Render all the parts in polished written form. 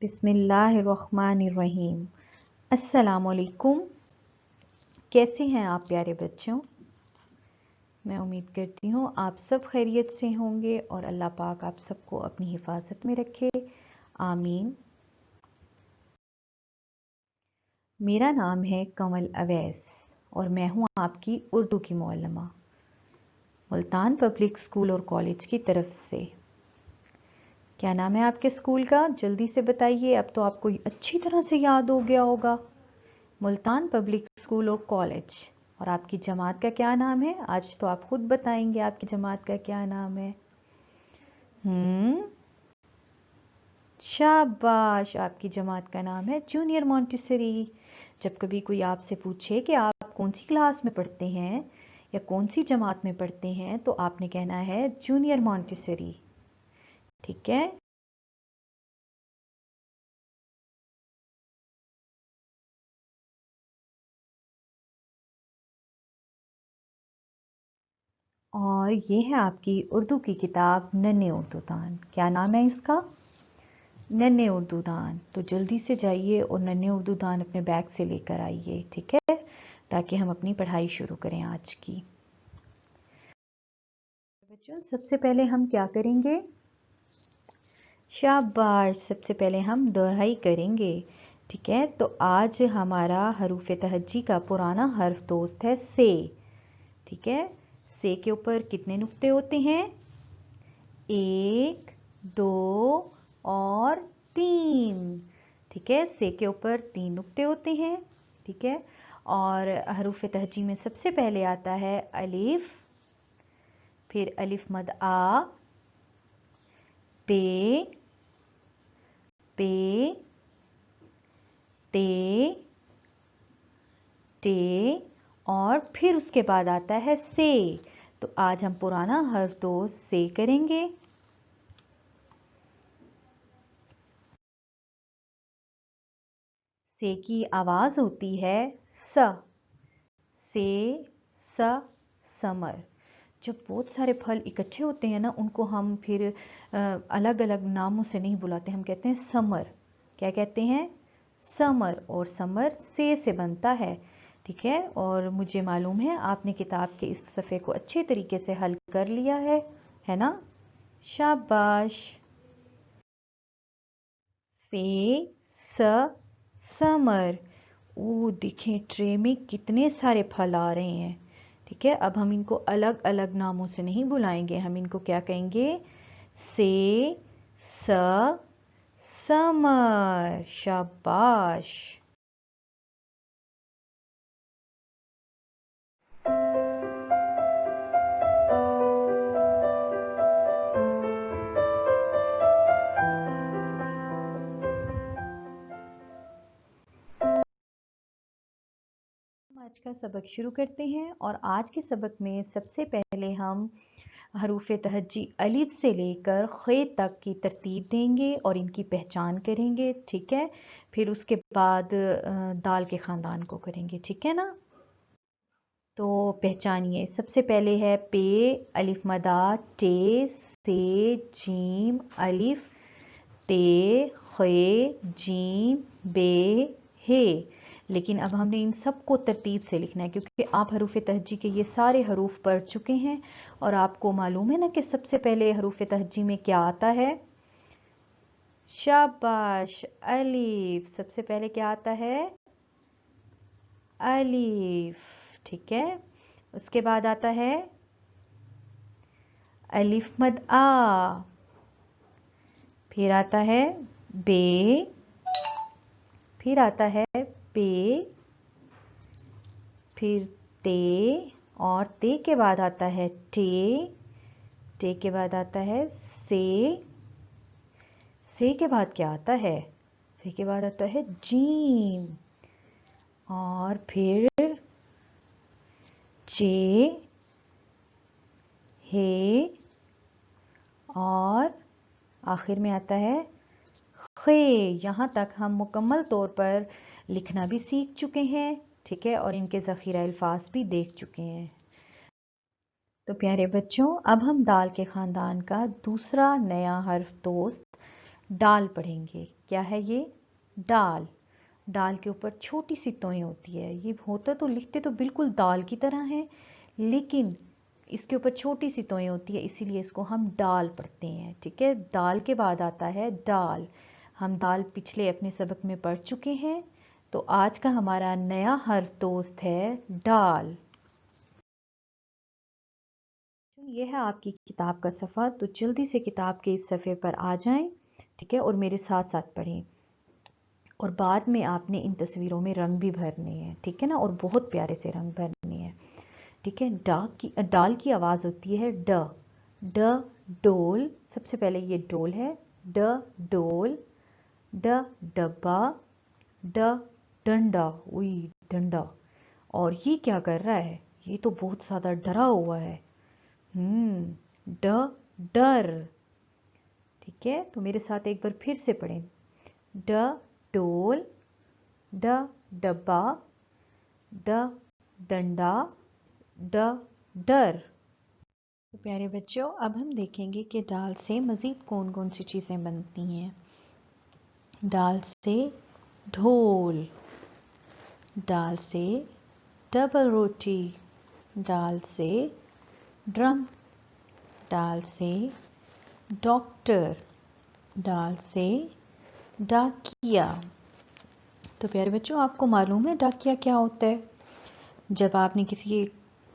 बिस्मिल्लाहिर्रहमानिर्रहीम। अस्सलामुअलैकुम। कैसे हैं आप प्यारे बच्चों? मैं उम्मीद करती हूँ आप सब खैरियत से होंगे और अल्लाह पाक आप सबको अपनी हिफाजत में रखे, आमीन। मेरा नाम है कमल अवैस और मैं हूँ आपकी उर्दू की मुअल्लिमा मुल्तान पब्लिक स्कूल और कॉलेज की तरफ से। क्या नाम है आपके स्कूल का? जल्दी से बताइए, अब तो आपको अच्छी तरह से याद हो गया होगा। मुल्तान पब्लिक स्कूल और कॉलेज। और आपकी जमात का क्या नाम है? आज तो आप खुद बताएंगे आपकी जमात का क्या नाम है। शाबाश, आपकी जमात का नाम है जूनियर मॉन्टेसरी। जब कभी कोई आपसे पूछे कि आप कौन सी क्लास में पढ़ते हैं या कौन सी जमात में पढ़ते हैं तो आपने कहना है जूनियर मॉन्टेसरी। ठीक है। और ये है आपकी उर्दू की किताब नन्हे उर्दू दान। क्या नाम है इसका? नन्हे उर्दू दान। तो जल्दी से जाइए और नन्हे उर्दू दान अपने बैग से लेकर आइए, ठीक है, ताकि हम अपनी पढ़ाई शुरू करें आज की। बच्चों, सबसे पहले हम क्या करेंगे? शाबाश, सबसे पहले हम दोहराई करेंगे। ठीक है, तो आज हमारा हरूफ तहज्जी का पुराना हर्फ दोस्त है से। ठीक है, से के ऊपर कितने नुक्ते होते हैं? 1, 2 और 3। ठीक है, से के ऊपर 3 नुक्ते होते हैं। ठीक है, और हरूफ तहज्जी में सबसे पहले आता है अलिफ, फिर अलिफ मद आ, पे, पे, ते, टे, और फिर उसके बाद आता है से। तो आज हम पुराना हर्फ दोस्त से करेंगे। से की आवाज होती है स। से, स, समर। जब बहुत सारे फल इकट्ठे होते हैं ना, उनको हम फिर अलग अलग नामों से नहीं बुलाते, हम कहते हैं समर। क्या कहते हैं? समर। और समर से बनता है। ठीक है, और मुझे मालूम है आपने किताब के इस सफ़े को अच्छे तरीके से हल कर लिया है ना? शाबाश। से, स, समर। ओ देखें, ट्रे में कितने सारे फल आ रहे हैं। ठीक है, अब हम इनको अलग अलग नामों से नहीं बुलाएंगे, हम इनको क्या कहेंगे? से, स, समर। शाबाश। आज का सबक शुरू करते हैं और आज के सबक में सबसे पहले हम हरूफ तहज्जी अलिफ से लेकर खे तक की तरतीब देंगे और इनकी पहचान करेंगे। ठीक है, फिर उसके बाद दाल के ख़ानदान को करेंगे। ठीक है ना? तो पहचानिए। सबसे पहले है पे, अलिफ मदा, टे, से, जीम, अलिफ, ते, खे, जीम, बे, हे। लेकिन अब हमने इन सबको तरतीब से लिखना है क्योंकि आप हरूफ तहज्जी के ये सारे हरूफ पढ़ चुके हैं और आपको मालूम है ना कि सबसे पहले हरूफ तहज्जी में क्या आता है। शाबाश, अलीफ। सबसे पहले क्या आता है? अलीफ। ठीक है, उसके बाद आता है अलिफ मद आ, फिर आता है बे, फिर आता है पे, फिर ते, और ते के बाद आता है टे, टे के बाद आता है से के बाद क्या आता है? से के बाद आता है जीम, और फिर जे, हे, और आखिर में आता है खे। यहाँ तक हम मुकम्मल तौर पर लिखना भी सीख चुके हैं। ठीक है, और इनके ज़ख़ीरा अल्फाज भी देख चुके हैं। तो प्यारे बच्चों, अब हम दाल के ख़ानदान का दूसरा नया हर्फ दोस्त डाल पढ़ेंगे। क्या है ये? डाल। डाल के ऊपर छोटी सी तोय होती है। ये होता तो लिखते तो बिल्कुल दाल की तरह है, लेकिन इसके ऊपर छोटी सी तोय होती है, इसीलिए इसको हम डाल पढ़ते हैं। ठीक है, दाल के बाद आता है डाल। हम दाल पिछले अपने सबक में पढ़ चुके हैं, तो आज का हमारा नया हर्फ दोस्त है डाल। ये है आपकी किताब का सफ़ा, तो जल्दी से किताब के इस सफ़े पर आ जाएं। ठीक है, और मेरे साथ साथ पढ़ें। और बाद में आपने इन तस्वीरों में रंग भी भरने हैं। ठीक है ना, और बहुत प्यारे से रंग भरने हैं। ठीक है, डाल की आवाज़ होती है ड। ड डोल। सबसे पहले ये डोल है। ड डोल। ड डब्बा। ड डंडा। उई डंडा। और ये क्या कर रहा है? ये तो बहुत ज़्यादा डरा हुआ है। ड डर। ठीक है, तो मेरे साथ एक बार फिर से पढ़ें। ड डोल। ड डब्बा। ड डंडा। ड डर। तो प्यारे बच्चों, अब हम देखेंगे कि दाल से मज़ीद कौन कौन सी चीज़ें बनती हैं। दाल से ढोल। दाल से डबल रोटी। दाल से ड्रम। दाल से डॉक्टर। दाल से डाकिया। तो प्यारे बच्चों, आपको मालूम है डाकिया क्या होता है? जब आपने किसी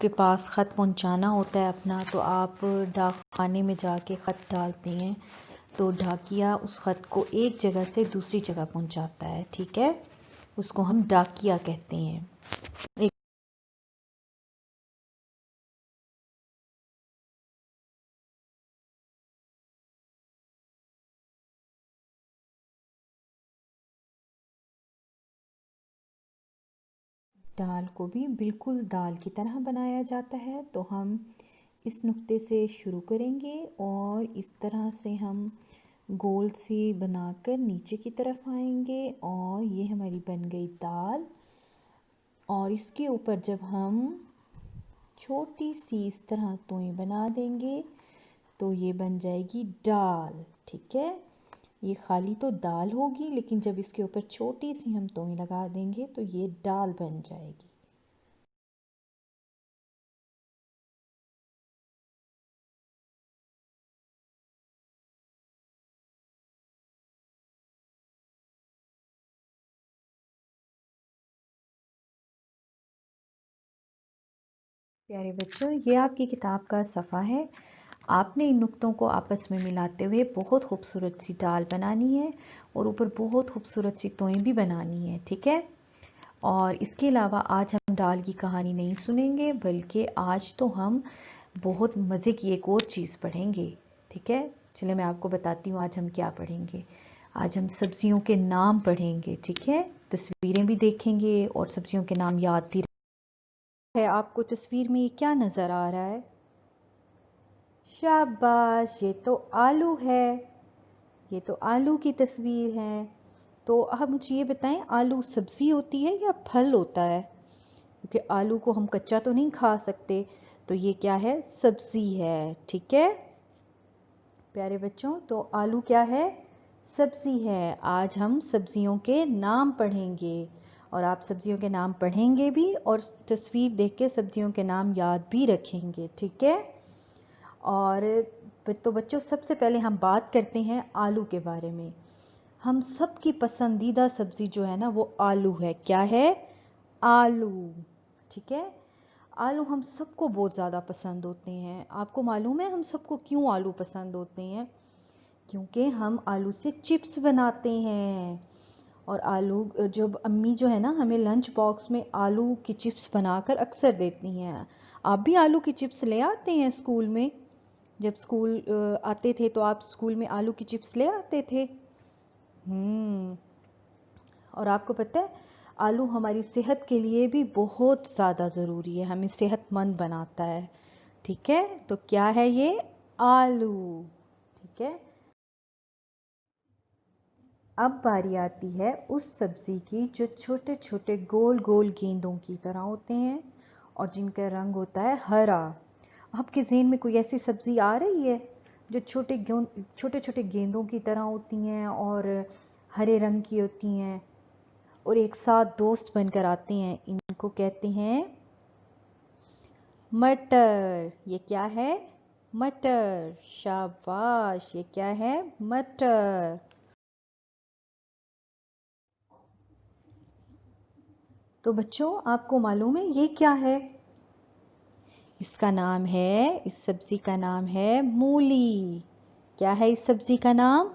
के पास ख़त पहुंचाना होता है अपना, तो आप डाक खाने में जाके ख़त डालते हैं, तो डाकिया उस ख़त को एक जगह से दूसरी जगह पहुंचाता है। ठीक है, उसको हम डाकिया कहते हैं। एक दाल को भी बिल्कुल दाल की तरह बनाया जाता है, तो हम इस नुक्ते से शुरू करेंगे और इस तरह से हम गोल सी बनाकर नीचे की तरफ आएंगे, और ये हमारी बन गई दाल। और इसके ऊपर जब हम छोटी सी इस तरह तोय बना देंगे, तो ये बन जाएगी दाल। ठीक है, ये खाली तो दाल होगी, लेकिन जब इसके ऊपर छोटी सी हम तोय लगा देंगे तो ये दाल बन जाएगी। प्यारे बच्चों, ये आपकी किताब का सफ़ा है। आपने इन नुक्तों को आपस में मिलाते हुए बहुत खूबसूरत सी दाल बनानी है, और ऊपर बहुत खूबसूरत सी तोय भी बनानी है। ठीक है, और इसके अलावा आज हम दाल की कहानी नहीं सुनेंगे, बल्कि आज तो हम बहुत मज़े की एक और चीज़ पढ़ेंगे। ठीक है, चलिए मैं आपको बताती हूँ आज हम क्या पढ़ेंगे। आज हम सब्जियों के नाम पढ़ेंगे। ठीक है, तस्वीरें भी देखेंगे और सब्जियों के नाम याद भी है। आपको तस्वीर में ये क्या नज़र आ रहा है? शाबाश, ये तो आलू है। ये तो आलू की तस्वीर है। तो आप मुझे ये बताएं, आलू सब्जी होती है या फल होता है? क्योंकि आलू को हम कच्चा तो नहीं खा सकते, तो ये क्या है? सब्जी है। ठीक है प्यारे बच्चों, तो आलू क्या है? सब्जी है। आज हम सब्जियों के नाम पढ़ेंगे, और आप सब्जियों के नाम पढ़ेंगे भी और तस्वीर देख के सब्जियों के नाम याद भी रखेंगे। ठीक है, और तो बच्चों, सबसे पहले हम बात करते हैं आलू के बारे में। हम सब की पसंदीदा सब्जी जो है ना, वो आलू है। क्या है? आलू। ठीक है, आलू हम सबको बहुत ज़्यादा पसंद होते हैं। आपको मालूम है हम सबको क्यों आलू पसंद होते हैं? क्योंकि हम आलू से चिप्स बनाते हैं। और आलू जब अम्मी जो है ना, हमें लंच बॉक्स में आलू की चिप्स बनाकर अक्सर देती हैं। आप भी आलू की चिप्स ले आते हैं स्कूल में? जब स्कूल आते थे तो आप स्कूल में आलू की चिप्स ले आते थे? हम्म। और आपको पता है, आलू हमारी सेहत के लिए भी बहुत ज़्यादा ज़रूरी है, हमें सेहतमंद बनाता है। ठीक है, तो क्या है ये? आलू। ठीक है, अब बारी आती है उस सब्जी की जो छोटे छोटे गोल गोल गेंदों की तरह होते हैं, और जिनका रंग होता है हरा। आपके ज़हन में कोई ऐसी सब्जी आ रही है जो छोटे छोटे गेंदों की तरह होती हैं और हरे रंग की होती हैं और एक साथ दोस्त बनकर आती हैं, इनको कहते हैं मटर। ये क्या है? मटर। शाबाश, ये क्या है? मटर। तो बच्चों, आपको मालूम है ये क्या है? इसका नाम है, इस सब्जी का नाम है मूली। क्या है इस सब्जी का नाम?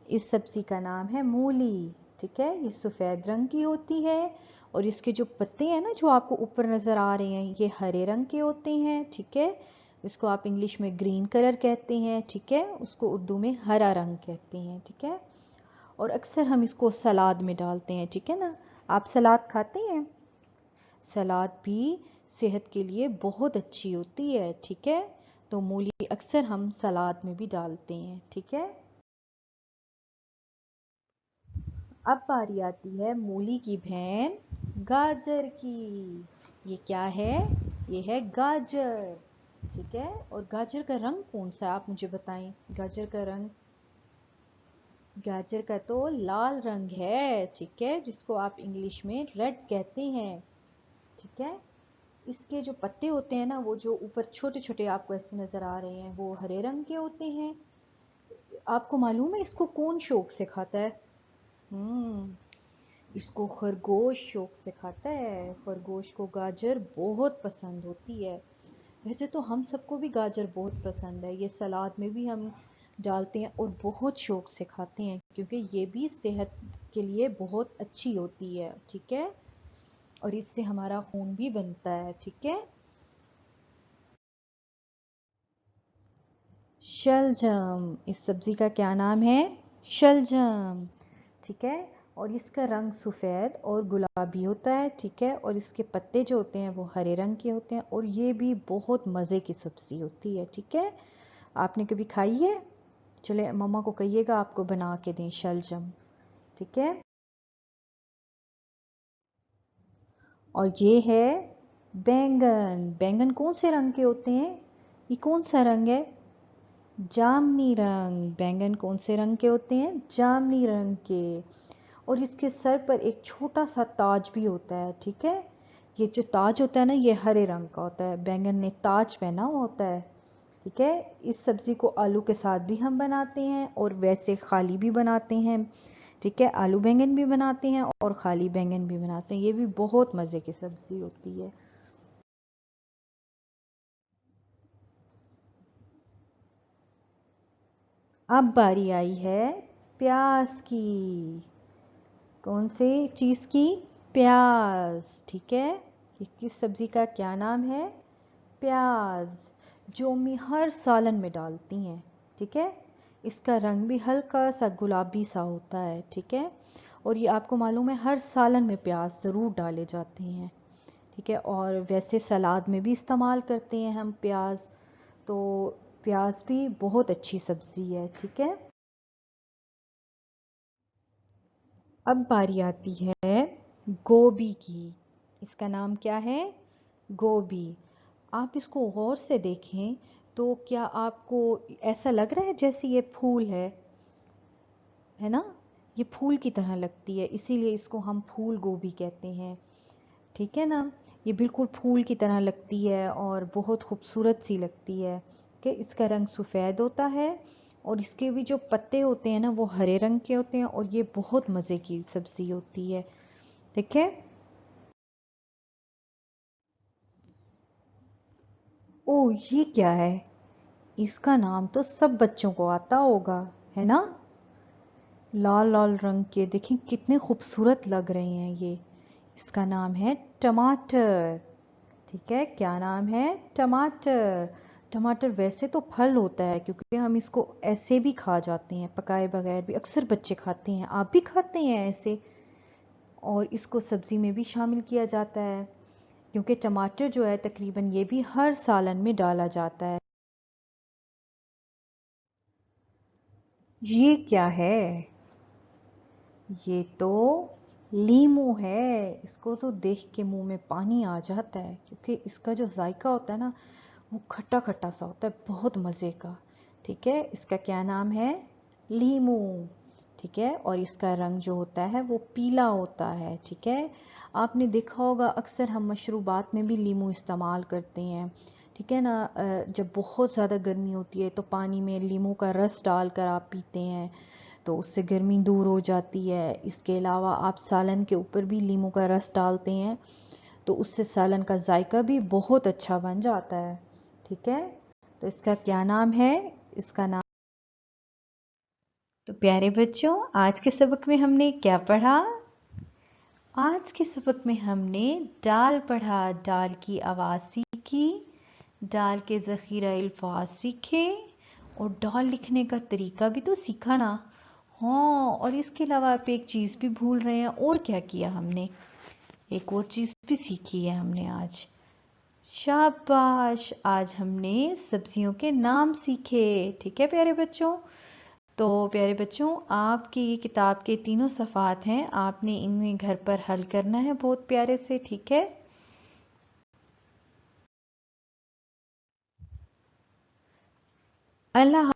इस सब्जी का नाम है मूली। ठीक है, ये सफ़ेद रंग की होती है और इसके जो पत्ते हैं ना, जो आपको ऊपर नज़र आ रहे हैं, ये हरे रंग के होते हैं। ठीक है, इसको आप इंग्लिश में ग्रीन कलर कहते हैं। ठीक है, उसको उर्दू में हरा रंग कहते हैं। ठीक है, और अक्सर हम इसको सलाद में डालते हैं। ठीक है ना, आप सलाद खाते हैं? सलाद भी सेहत के लिए बहुत अच्छी होती है। ठीक है, तो मूली अक्सर हम सलाद में भी डालते हैं। ठीक है, अब बारी आती है मूली की बहन गाजर की। ये क्या है? ये है गाजर। ठीक है, और गाजर का रंग कौन सा है, आप मुझे बताएं। गाजर का रंग, गाजर का तो लाल रंग है। ठीक है, जिसको आप इंग्लिश में रेड कहते हैं। ठीक है, इसके जो पत्ते होते हैं ना, वो जो ऊपर छोटे छोटे आपको ऐसे नजर आ रहे हैं, वो हरे रंग के होते हैं। आपको मालूम है इसको कौन शौक से खाता है? हम्म, इसको खरगोश शौक से खाता है। खरगोश को गाजर बहुत पसंद होती है। वैसे तो हम सबको भी गाजर बहुत पसंद है, ये सलाद में भी हम डालते हैं और बहुत शौक से खाते हैं, क्योंकि ये भी सेहत के लिए बहुत अच्छी होती है। ठीक है, और इससे हमारा खून भी बनता है। ठीक है, शलजम, इस सब्जी का क्या नाम है? शलजम। ठीक है, और इसका रंग सफ़ेद और गुलाबी होता है। ठीक है, और इसके पत्ते जो होते हैं वो हरे रंग के होते हैं और ये भी बहुत मज़े की सब्ज़ी होती है। ठीक है, आपने कभी खाई है? चले मम्मा को कहिएगा आपको बना के दें शलजम। ठीक है, और ये है बैंगन। बैंगन कौन से रंग के होते हैं? ये कौन सा रंग है? जामनी रंग। बैंगन कौन से रंग के होते हैं? जामनी रंग के। और इसके सर पर एक छोटा सा ताज भी होता है। ठीक है, ये जो ताज होता है ना, ये हरे रंग का होता है। बैंगन ने ताज पहना हुआ होता है। ठीक है, इस सब्ज़ी को आलू के साथ भी हम बनाते हैं और वैसे खाली भी बनाते हैं। ठीक है, आलू बैंगन भी बनाते हैं और खाली बैंगन भी बनाते हैं। ये भी बहुत मज़े की सब्ज़ी होती है। अब बारी आई है प्याज की। कौन से चीज़ की? प्याज। ठीक है, किस सब्ज़ी का क्या नाम है? प्याज, जो अम्मी हर सालन में डालती हैं। ठीक है, इसका रंग भी हल्का सा गुलाबी सा होता है। ठीक है, और ये आपको मालूम है हर सालन में प्याज ज़रूर डाले जाते हैं। ठीक है, और वैसे सलाद में भी इस्तेमाल करते हैं हम प्याज। तो प्याज भी बहुत अच्छी सब्ज़ी है। ठीक है, अब बारी आती है गोभी की। इसका नाम क्या है? गोभी। आप इसको गौर से देखें तो क्या आपको ऐसा लग रहा है जैसे ये फूल है ना? ये फूल की तरह लगती है, इसीलिए इसको हम फूल गोभी कहते हैं। ठीक है ना, ये बिल्कुल फूल की तरह लगती है और बहुत खूबसूरत सी लगती है। कि इसका रंग सफ़ेद होता है और इसके भी जो पत्ते होते हैं ना, वो हरे रंग के होते हैं और ये बहुत मज़े की सब्ज़ी होती है। ठीक है, ओह ये क्या है? इसका नाम तो सब बच्चों को आता होगा, है ना? लाल लाल रंग के, देखें कितने खूबसूरत लग रहे हैं ये। इसका नाम है टमाटर। ठीक है, क्या नाम है? टमाटर। टमाटर वैसे तो फल होता है, क्योंकि हम इसको ऐसे भी खा जाते हैं, पकाए बगैर भी अक्सर बच्चे खाते हैं। आप भी खाते हैं ऐसे, और इसको सब्जी में भी शामिल किया जाता है, क्योंकि टमाटर जो है तकरीबन ये भी हर सालन में डाला जाता है। ये क्या है? ये तो लीमू है। इसको तो देख के मुंह में पानी आ जाता है, क्योंकि इसका जो जायका होता है ना, वो खट्टा खट्टा सा होता है, बहुत मज़े का। ठीक है, इसका क्या नाम है? लीमू। ठीक है, और इसका रंग जो होता है वो पीला होता है। ठीक है, आपने देखा होगा अक्सर हम मशरूबात में भी लीमू इस्तेमाल करते हैं। ठीक है ना, जब बहुत ज़्यादा गर्मी होती है तो पानी में लीमू का रस डालकर आप पीते हैं तो उससे गर्मी दूर हो जाती है। इसके अलावा आप सालन के ऊपर भी लीमू का रस डालते हैं तो उससे सालन का जायका भी बहुत अच्छा बन जाता है। ठीक है, तो इसका क्या नाम है? इसका नाम। तो प्यारे बच्चों, आज के सबक में हमने क्या पढ़ा? आज के सबक में हमने डाल पढ़ा, डाल की आवाज़ सीखी, डाल के ज़ख़ीरा अल्फाज सीखे और डाल लिखने का तरीका भी तो सीखा ना। हाँ, और इसके अलावा आप एक चीज़ भी भूल रहे हैं। और क्या किया हमने? एक और चीज़ भी सीखी है हमने आज। शाबाश, आज हमने सब्जियों के नाम सीखे। ठीक है प्यारे बच्चों, तो प्यारे बच्चों, आपकी ये किताब के तीनों सफ़ात हैं, आपने इनमें घर पर हल करना है बहुत प्यारे से। ठीक है, अल्लाह।